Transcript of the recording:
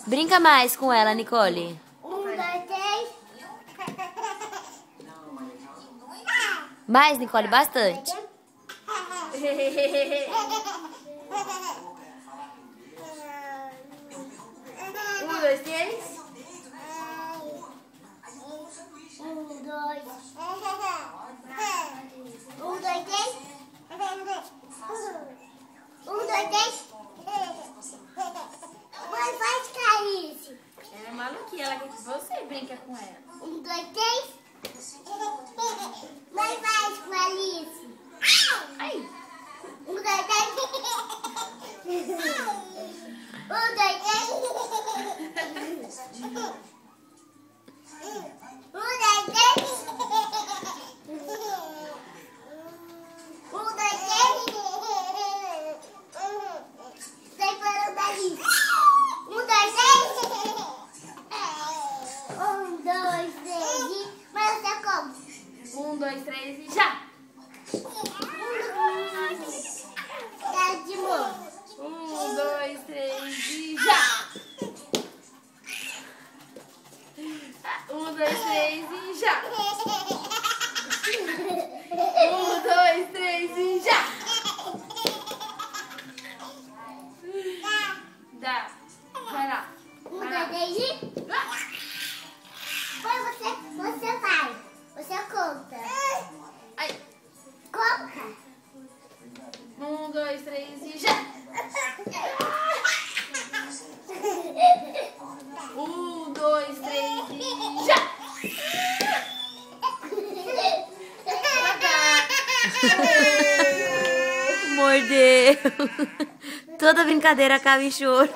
Brinca mais com ela, Nicole. 1, 2, 3. Mais, Nicole, bastante. 1, 2, 3. 1, 2. 1, 2, 3. 1, 2, 3. Mãe, faz carícia. Ela é maluquinha, ela quer que você brinca com ela. 1, 2, 3. Mãe, faz com a Alice. Aí. 1, 2, 3. 1, 2, 3. 1, 2, 3. 1, 2, 3. Sai para o Alice. 1, 2, 3. 1, 2, 3 e... Mas você como? 1, 2, 3 e já! Quero de novo. 1, 2, 3 e já! 1, 2, 3 e já! 1, 2, 3 e já! Dá! Vai lá! 1, 2, 3 e... Foi você vai. Você conta. Aí! Conta. 1, 2, 3 e já! 1, 2, 3 e já! Mordeu. Toda brincadeira acaba em choro.